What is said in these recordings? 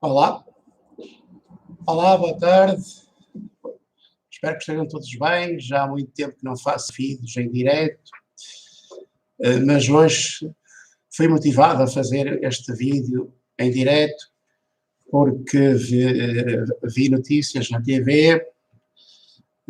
Olá, olá, boa tarde. Espero que estejam todos bem. Já há muito tempo que não faço vídeos em direto, mas hoje fui motivado a fazer este vídeo em direto porque vi notícias na TV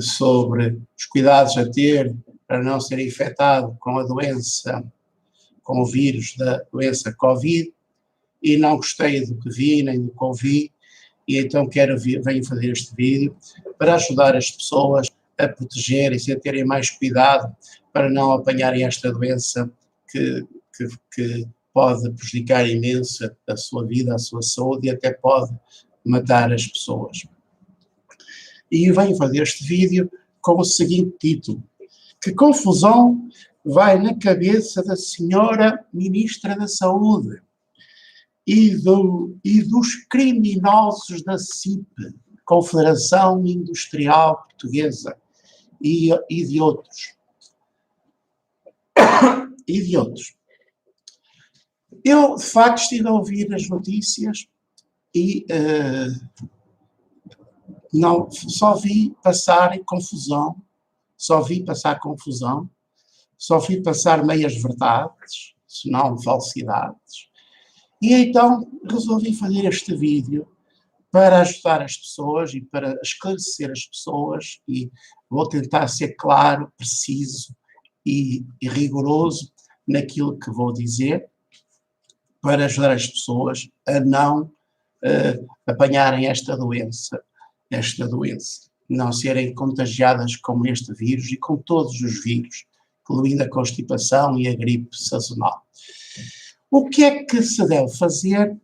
sobre os cuidados a ter para não ser infectado com a doença, com o vírus da doença Covid, e não gostei do que vi nem do que ouvi. E então venho fazer este vídeo para ajudar as pessoas a protegerem-se, a terem mais cuidado para não apanharem esta doença que pode prejudicar imenso a sua vida, a sua saúde e até pode matar as pessoas. E venho fazer este vídeo com o seguinte título: que confusão vai na cabeça da senhora Ministra da Saúde e dos criminosos da CIP, Confederação Industrial Portuguesa, e de outros. E de outros. Eu, de facto, estive a ouvir as notícias e não, só vi passar confusão, só vi passar meias verdades, se não falsidades. E então resolvi fazer este vídeo para ajudar as pessoas e para esclarecer as pessoas, e vou tentar ser claro, preciso e rigoroso naquilo que vou dizer, para ajudar as pessoas a não apanharem esta doença, não serem contagiadas com este vírus e com todos os vírus, incluindo a constipação e a gripe sazonal. O que é que se deve fazer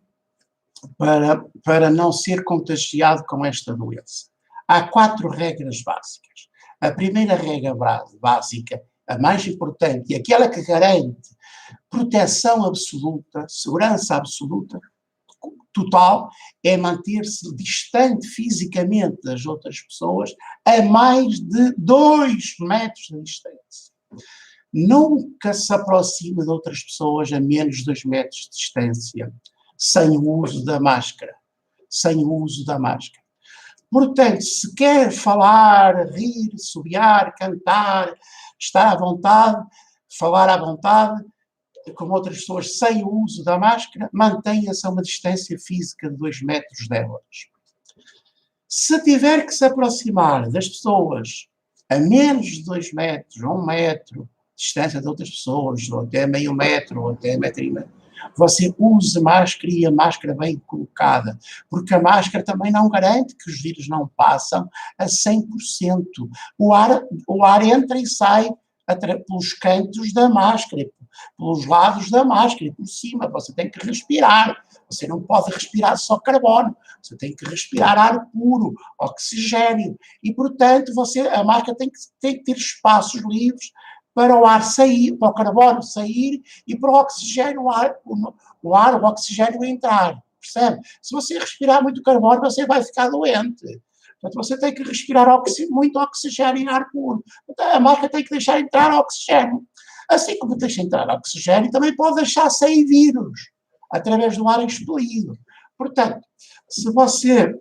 para não ser contagiado com esta doença? Há 4 regras básicas. A primeira regra básica, a mais importante e aquela que garante proteção absoluta, segurança absoluta, total, é manter-se distante fisicamente das outras pessoas a mais de 2 metros de distância. Nunca se aproxime de outras pessoas a menos de 2 metros de distância, sem o uso da máscara. Portanto, se quer falar, rir, subiar, cantar, estar à vontade, falar à vontade, com outras pessoas sem o uso da máscara, mantenha-se a uma distância física de 2 metros delas. Se tiver que se aproximar das pessoas a menos de 2 metros, ou 1 metro, distância de outras pessoas, ou até meio metro, ou até metro e meio, você use máscara e a máscara bem colocada, porque a máscara também não garante que os vírus não passam a 100%. O ar entra e sai pelos cantos da máscara, pelos lados da máscara e por cima. Você tem que respirar. Você não pode respirar só carbono. Você tem que respirar ar puro, oxigênio. E, portanto, a máscara tem que ter espaços livres para o ar sair, para o carbono sair e para o oxigênio, o oxigênio entrar. Percebe? Se você respirar muito carbono, você vai ficar doente. Portanto, você tem que respirar muito oxigênio e ar puro. Então, a máscara tem que deixar entrar oxigênio. Assim como deixa entrar oxigênio, também pode deixar sair vírus, através do ar expelido. Portanto, se você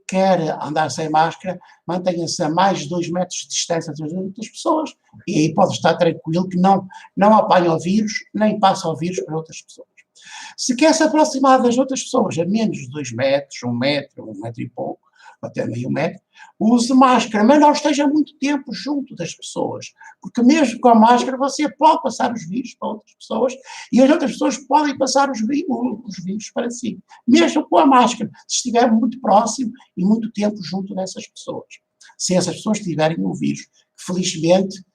quer andar sem máscara, mantenha-se a mais de 2 metros de distância das outras pessoas, e aí pode estar tranquilo que não apanha o vírus, nem passa o vírus para outras pessoas. Se quer se aproximar das outras pessoas a menos de 2 metros, 1 metro, 1 metro e pouco, até meio metro, use máscara, mas não esteja muito tempo junto das pessoas, porque mesmo com a máscara você pode passar os vírus para outras pessoas e as outras pessoas podem passar os vírus para si, mesmo com a máscara, se estiver muito próximo e muito tempo junto dessas pessoas. Se essas pessoas tiverem o vírus, felizmente,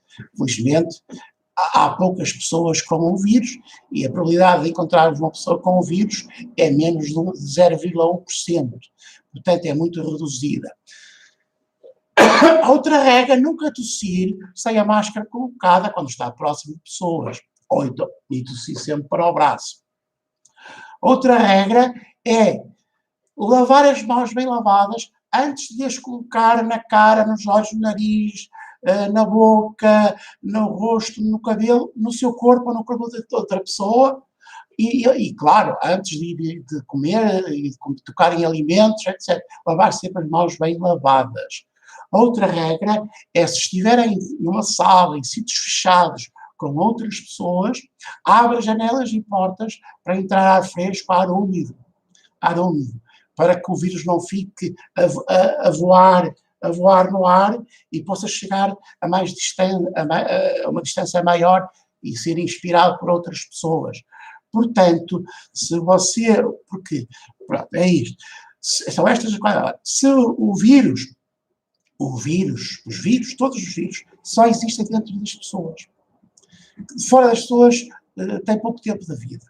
há poucas pessoas com o vírus e a probabilidade de encontrarmos uma pessoa com o vírus é menos de 0,1%. Portanto, é muito reduzida. A outra regra, nunca tossir sem a máscara colocada quando está próximo de pessoas. Ou então, e tossir sempre para o braço. Outra regra é lavar as mãos bem lavadas antes de as colocar na cara, nos olhos, no nariz, na boca, no rosto, no cabelo, no seu corpo ou no corpo de outra pessoa, Claro, antes de comer e de tocar em alimentos, etc., lavar sempre as mãos bem lavadas. Outra regra é, se estiverem numa sala, em sítios fechados, com outras pessoas, abre janelas e portas para entrar ar fresco, ar úmido, para que o vírus não fique a voar no ar e possa chegar a uma distância maior e ser inspirado por outras pessoas. Portanto, se você... Porque, pronto, é isto. São estas as coisas. Se os vírus, todos os vírus, só existem dentro das pessoas. Fora das pessoas, tem pouco tempo de vida.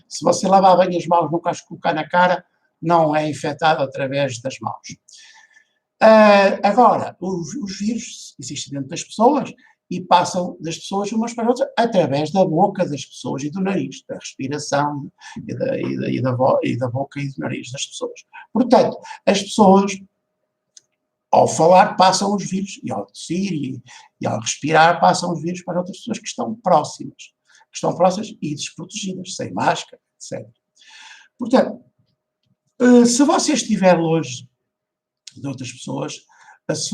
Se você lavar bem as mãos, não quer colocar na cara, não é infectado através das mãos. Agora, os vírus existem dentro das pessoas e passam das pessoas umas para outras através da boca das pessoas e do nariz, da respiração e da boca e do nariz das pessoas. Portanto, as pessoas, ao falar, passam os vírus, e ao tossir e ao respirar, passam os vírus para outras pessoas que estão próximas e desprotegidas, sem máscara, etc. Portanto, se você estiver longe de outras pessoas,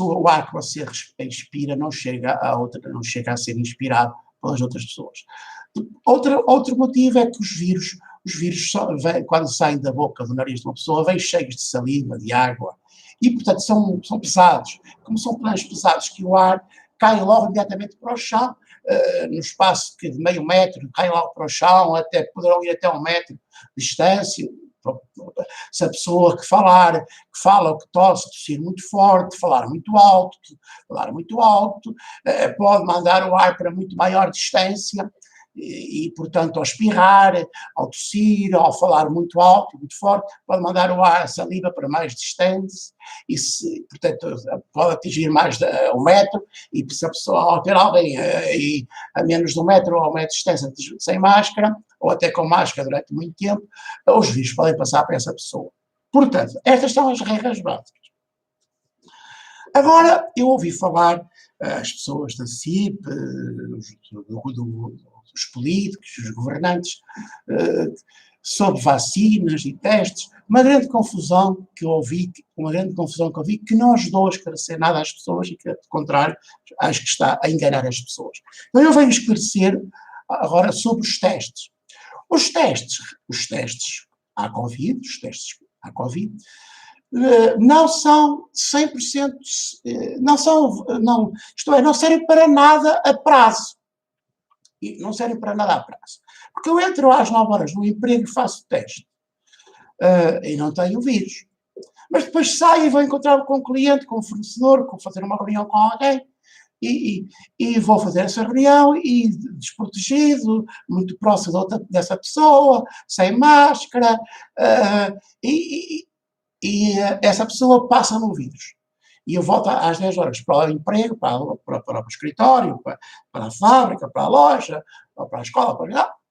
o ar que você inspira não chega a ser inspirado pelas outras pessoas. Outro motivo é que os vírus quando saem da boca, do nariz de uma pessoa, vêm cheios de saliva, de água, e, portanto, são pesados. Como são planos pesados, que o ar cai logo imediatamente para o chão, no espaço de meio metro, cai logo para o chão, poderão ir até 1 metro de distância. Se a pessoa que fala ou que tossir muito forte, falar muito alto, pode mandar o ar para muito maior distância portanto, ao espirrar, ao tossir, ao falar muito alto, muito forte, pode mandar o ar, a saliva para mais distante portanto, pode atingir mais de 1 metro e se a pessoa, ao ter alguém a menos de 1 metro ou a 1 metro de distância sem máscara, ou até com máscara durante muito tempo, os vírus podem passar para essa pessoa. Portanto, estas são as regras básicas. Agora, eu ouvi falar as pessoas da CIP, os políticos, os governantes, sobre vacinas e testes, uma grande confusão que eu ouvi, que não ajudou a esclarecer nada às pessoas e que, ao contrário, acho que está a enganar as pessoas. Então eu venho esclarecer agora sobre os testes. Os testes à Covid, não são 100%, não servem para nada a prazo. Não servem para nada a prazo. Porque eu entro às 9 horas no emprego e faço o teste. E não tenho vírus. Mas depois saio e vou encontrar com um cliente, com um fornecedor, vou fazer uma reunião com alguém, e vou fazer essa reunião e desprotegido, muito próximo dessa pessoa, sem máscara, essa pessoa passa-me o vírus. E eu volto às 10 horas para o emprego, para o escritório, para a fábrica, para a loja, para a escola,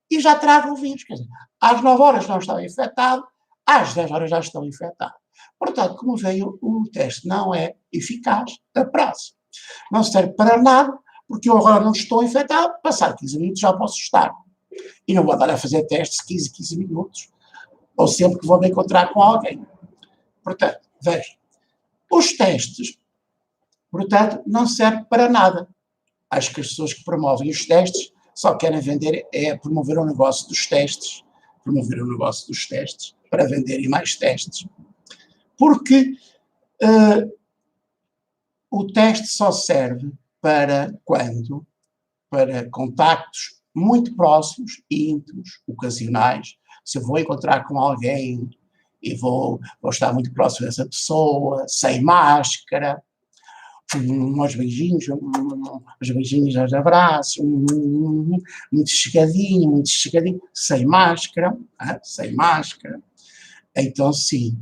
e já trago o vírus. Quer dizer, às 9 horas não estava infectado, às 10 horas já estou infectado. Portanto, como veio, o teste não é eficaz a prazo. Não serve para nada, porque eu agora não estou infectado, passar 15 minutos já posso estar. E não vou andar a fazer testes 15 minutos, ou sempre que vou me encontrar com alguém. Portanto, veja, os testes, portanto, não servem para nada. Acho que as pessoas que promovem os testes só querem promover o negócio dos testes, para venderem mais testes. Porque o teste só serve para contactos muito próximos, íntimos, ocasionais. Se eu vou encontrar com alguém e vou estar muito próximo dessa pessoa, sem máscara, uns beijinhos, aos abraços, muito chegadinho, sem máscara, então sim,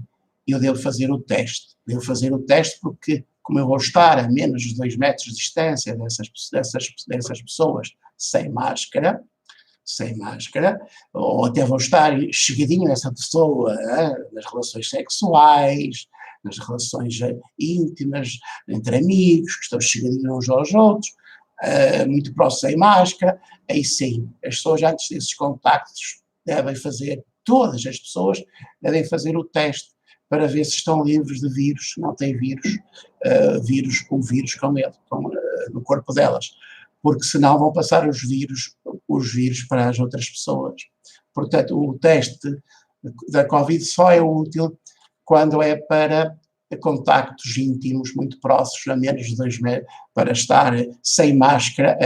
eu devo fazer o teste. Porque, como eu vou estar a menos de 2 metros de distância dessas pessoas sem máscara, ou até vou estar chegadinho a essa pessoa nas relações sexuais, nas relações íntimas, entre amigos, que estão chegadinhos uns aos outros, muito próximos sem máscara, aí sim, as pessoas antes desses contactos devem fazer, todas as pessoas devem fazer o teste para ver se estão livres de vírus, se não têm vírus, o vírus no corpo delas, porque senão vão passar os vírus para as outras pessoas. Portanto, o teste da Covid só é útil quando é para contactos íntimos muito próximos, a menos de 2 metros, para estar sem máscara,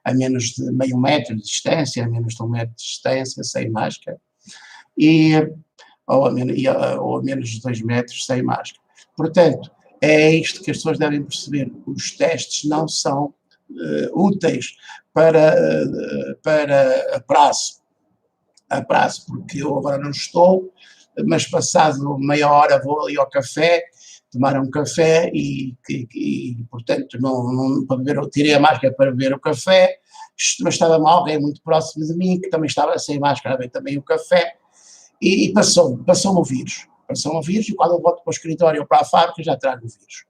a menos de meio metro de distância, a menos de 1 metro de distância, sem máscara, ou a menos de 2 metros sem máscara. Portanto, é isto que as pessoas devem perceber. Os testes não são úteis para a prazo, porque eu agora não estou, mas passado meia hora vou ali ao café, tomar um café e portanto, não para beber, tirei a máscara para beber o café, mas estava mal, alguém muito próximo de mim, que também estava sem máscara, veio também o café, e passou-me o vírus. Passou-me o vírus, e quando eu volto para o escritório ou para a fábrica já trago o vírus.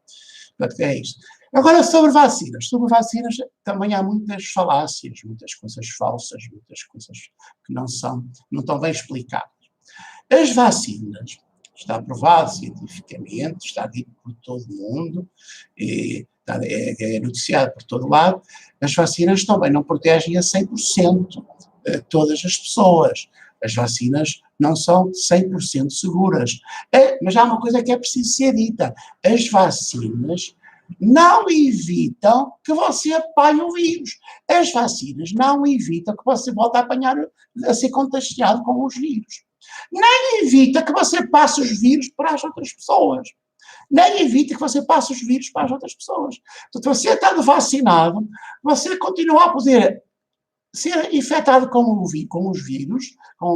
Portanto, é isto. Agora, sobre vacinas. Sobre vacinas também há muitas falácias, muitas coisas falsas, muitas coisas que não estão bem explicadas. As vacinas, está provado cientificamente, está dito por todo mundo, é noticiado por todo lado, as vacinas também não protegem a 100% todas as pessoas. As vacinas não são 100% seguras. Mas há uma coisa que é preciso ser dita. As vacinas não evitam que você apanhe o vírus. As vacinas não evitam que você volte a ser contagiado com os vírus. Nem evita que você passe os vírus para as outras pessoas. Nem evita que você passe os vírus para as outras pessoas. Portanto, você estando vacinado, você continua a poder ser infectado com o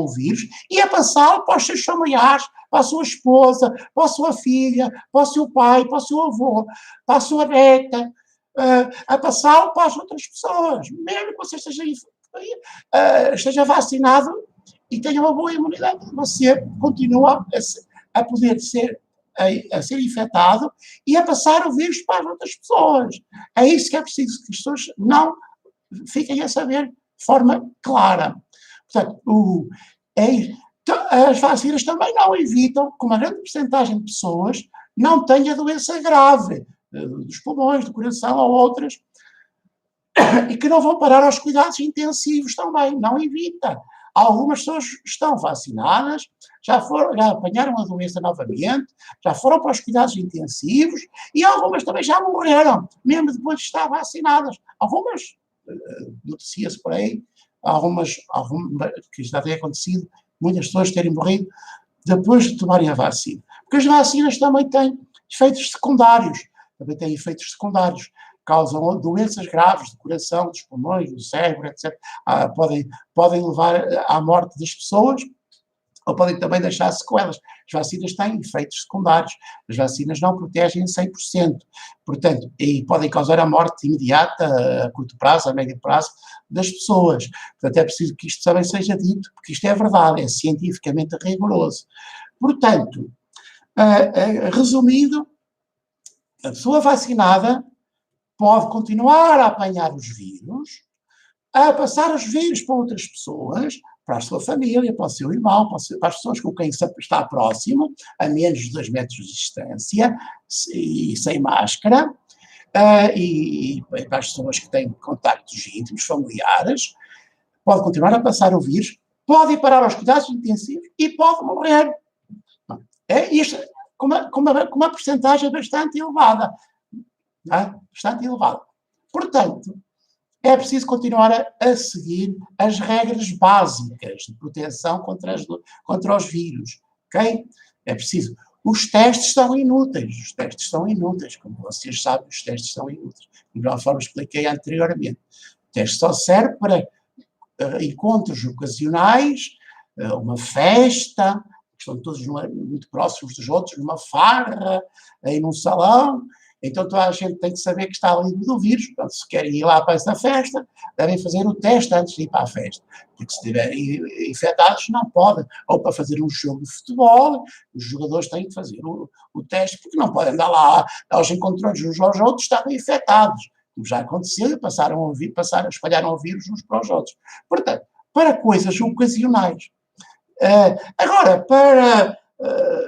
vírus, e a passá-lo para os seus familiares, para a sua esposa, para a sua filha, para o seu pai, para o seu avô, para a sua neta, a passá-lo para as outras pessoas. Mesmo que você esteja vacinado e tenha uma boa imunidade, você continua a poder ser infectado e a passar o vírus para as outras pessoas. É isso que é preciso que as pessoas não fiquem a saber de forma clara. Portanto, as vacinas também não evitam que uma grande porcentagem de pessoas não tenha doença grave, dos pulmões, do coração ou outras, e que não vão parar aos cuidados intensivos também, não evita. Algumas pessoas estão vacinadas, já apanharam a doença novamente, já foram para os cuidados intensivos, e algumas também já morreram, mesmo depois de estar vacinadas. Algumas, noticia-se por aí, algumas que já tem acontecido, muitas pessoas terem morrido depois de tomarem a vacina. Porque as vacinas também têm efeitos secundários, causam doenças graves do coração, dos pulmões, do cérebro, etc. Podem levar à morte das pessoas, ou podem também deixar sequelas. As vacinas têm efeitos secundários. As vacinas não protegem 100%. Portanto, e podem causar a morte imediata, a curto prazo, a médio prazo, das pessoas. Portanto, é preciso que isto também seja dito, porque isto é verdade, é cientificamente rigoroso. Portanto, resumindo, a pessoa vacinada pode continuar a apanhar os vírus, a passar os vírus para outras pessoas, para a sua família, para o seu irmão, para as pessoas com quem está próximo, a menos de 2 metros de distância, e sem máscara, e para as pessoas que têm contactos íntimos, familiares, pode continuar a passar o vírus, pode ir parar aos cuidados intensivos e pode morrer. É isto, com uma porcentagem bastante elevada. Bastante elevado. Portanto, é preciso continuar a seguir as regras básicas de proteção contra os vírus, ok? É preciso. Os testes são inúteis, como vocês sabem, os testes são inúteis. De igual forma expliquei anteriormente. O teste só serve para encontros ocasionais, uma festa, estão todos muito próximos dos outros, numa farra, aí num salão. Então toda a gente tem que saber que está livre do vírus. Portanto, se querem ir lá para essa festa, devem fazer o teste antes de ir para a festa. Porque se estiverem infectados, não podem. Ou para fazer um jogo de futebol, os jogadores têm que fazer o teste, porque não podem andar lá aos encontrões uns aos outros, estavam infectados. Como já aconteceu, espalharam o vírus uns para os outros. Portanto, para coisas ocasionais. Agora, para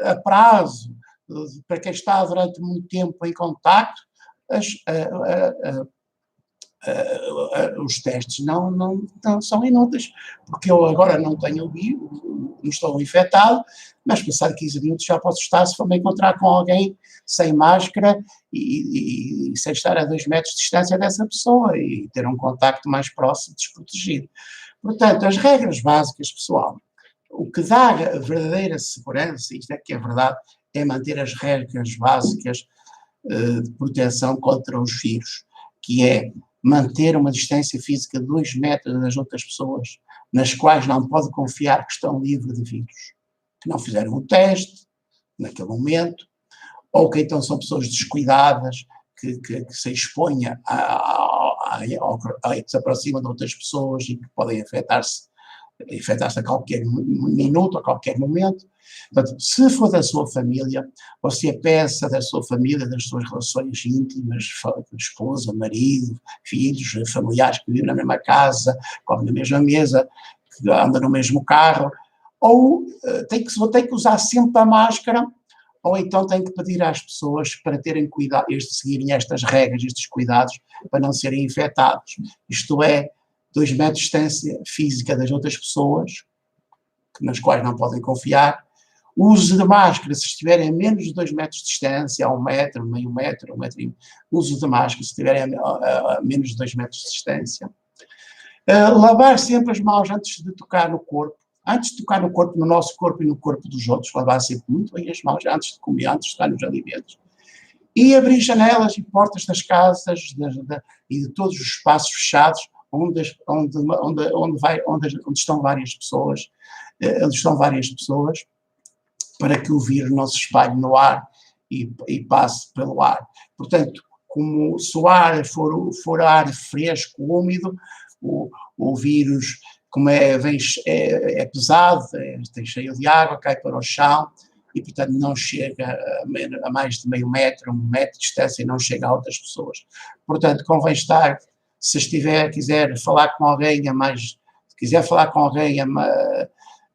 a prazo, para quem está durante muito tempo em contacto, os testes não são inúteis, porque eu agora não estou infectado, mas passado 15 minutos já posso estar, se for me encontrar com alguém sem máscara e sem estar a 2 metros de distância dessa pessoa e ter um contacto mais próximo, desprotegido. Portanto, as regras básicas, pessoal, o que dá a verdadeira segurança, isto é que é verdade, é manter as regras básicas de proteção contra os vírus, que é manter uma distância física de 2 metros das outras pessoas, nas quais não pode confiar que estão livres de vírus, que não fizeram o teste naquele momento, ou que então são pessoas descuidadas, que se expõem se aproximam de outras pessoas e que podem afetar-se a qualquer minuto, a qualquer momento. Portanto, se for da sua família, você peça da sua família, das suas relações íntimas, esposa, marido, filhos, familiares que vivem na mesma casa, comem na mesma mesa, que andam no mesmo carro, ou tem que usar sempre a máscara, ou então tem que pedir às pessoas para terem cuidado, seguirem estas regras, estes cuidados, para não serem infectados. Isto é, 2 metros de distância física das outras pessoas, nas quais não podem confiar, o uso de máscara, se estiverem a menos de 2 metros de distância, a 1 metro, meio metro, 1 metro e meio, uso de máscara, se estiverem a menos de 2 metros de distância. Lavar sempre as mãos antes de tocar no corpo, antes de tocar no corpo, no nosso corpo e no corpo dos outros, lavar sempre muito bem as mãos antes de comer, antes de tocar nos alimentos. E abrir janelas e portas das casas e de todos os espaços fechados, onde estão várias pessoas, para que o vírus não se espalhe no ar e passe pelo ar. Portanto, se o ar for ar fresco, úmido, o vírus, como é pesado, tem cheio de água, cai para o chão e, portanto, não chega a mais de meio metro, 1 metro de distância, e não chega a outras pessoas. Portanto, convém estar, se quiser falar com alguém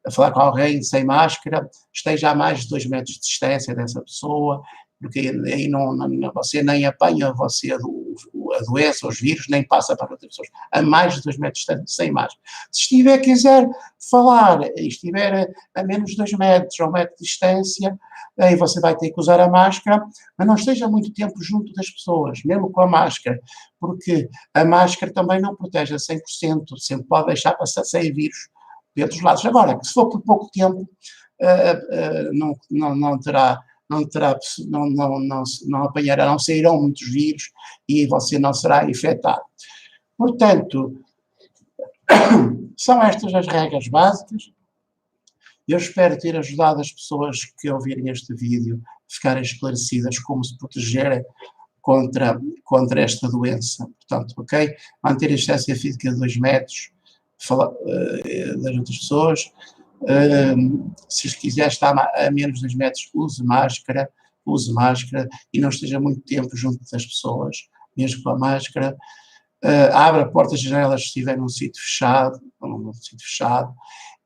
falar com alguém sem máscara, esteja a mais de 2 metros de distância dessa pessoa, porque aí você nem apanha a doença, os vírus, nem passa para outras pessoas. A mais de 2 metros de distância, sem máscara. Se quiser falar e estiver a menos de 2 metros ou 1 metro de distância, aí você vai ter que usar a máscara, mas não esteja muito tempo junto das pessoas, mesmo com a máscara, porque a máscara também não protege a 100%, sempre pode deixar passar sem vírus de outros lados. Agora, se for por pouco tempo, não apanhará, não sairão muitos vírus e você não será infectado. Portanto, são estas as regras básicas. Eu espero ter ajudado as pessoas que ouvirem este vídeo a ficarem esclarecidas como se protegerem contra esta doença. Portanto, ok? Manter a distância física de 2 metros das outras pessoas. Se quiser estar a menos de 2 metros, use máscara e não esteja muito tempo junto das pessoas, mesmo com a máscara. Abra portas e janelas se estiver num sítio fechado,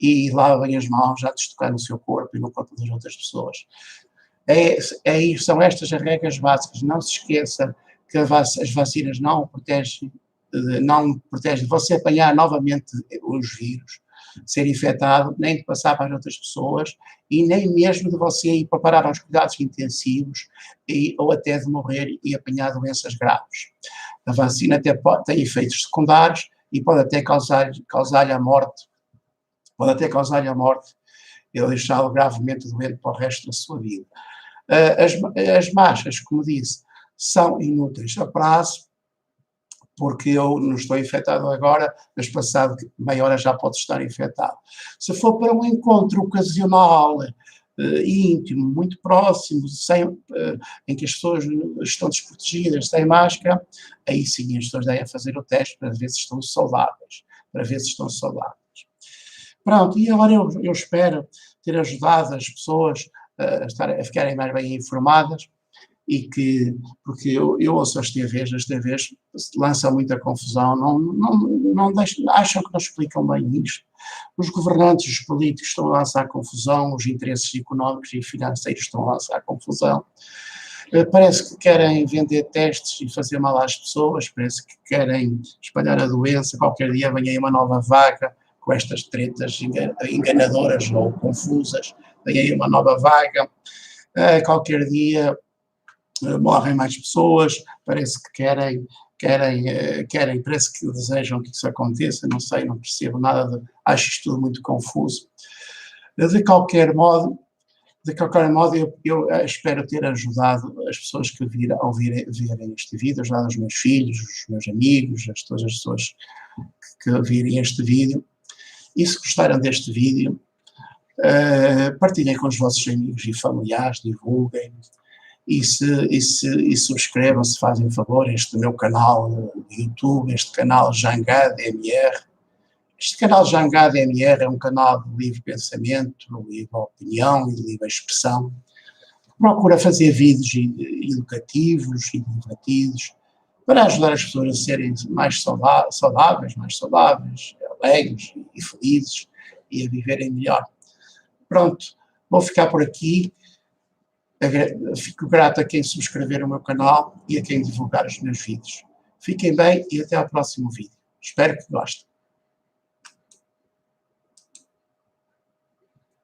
e lavem as mãos antes de tocar no seu corpo e no corpo das outras pessoas. São estas as regras básicas. Não se esqueça que as vacinas não protegem de você apanhar novamente os vírus, ser infectado, nem de passar para as outras pessoas e nem mesmo de você ir parar aos cuidados intensivos ou até de morrer e apanhar doenças graves. A vacina até tem efeitos secundários e pode até causar-lhe a morte, e deixá-lo gravemente doente para o resto da sua vida. As máscaras, como disse, são inúteis a prazo, porque eu não estou infectado agora, mas passado meia hora já pode estar infectado. Se for para um encontro ocasional, íntimo, muito próximo, em que as pessoas estão desprotegidas, sem máscara, aí sim as pessoas devem fazer o teste para ver se estão saudáveis. Pronto, e agora eu espero ter ajudado as pessoas a ficarem mais bem informadas porque eu ouço as TVs lançam muita confusão, não deixam, acham que não explicam bem isto. Os governantes, os políticos estão a lançar confusão, os interesses económicos e financeiros estão a lançar confusão. Parece que querem vender testes e fazer mal às pessoas, parece que querem espalhar a doença, qualquer dia vem aí uma nova vaga com estas tretas enganadoras ou confusas, vem aí uma nova vaga, qualquer dia morrem mais pessoas, parece que querem, parece que desejam que isso aconteça, não sei, não percebo nada, acho isto tudo muito confuso. De qualquer modo, eu espero ter ajudado as pessoas que verem este vídeo, ajudado os meus filhos, os meus amigos, todas as pessoas que virem este vídeo. E se gostaram deste vídeo, partilhem com os vossos amigos e familiares, divulguem, e subscrevam, se fazem favor, este meu canal do YouTube, este canal Jangada MR. Este canal Jangada MR é um canal de livre pensamento, de livre opinião e de livre expressão. Procura fazer vídeos educativos e divertidos para ajudar as pessoas a serem mais saudáveis, alegres e felizes e a viverem melhor. Pronto, vou ficar por aqui. Fico grato a quem subscrever o meu canal e a quem divulgar os meus vídeos. Fiquem bem e até ao próximo vídeo. Espero que gostem.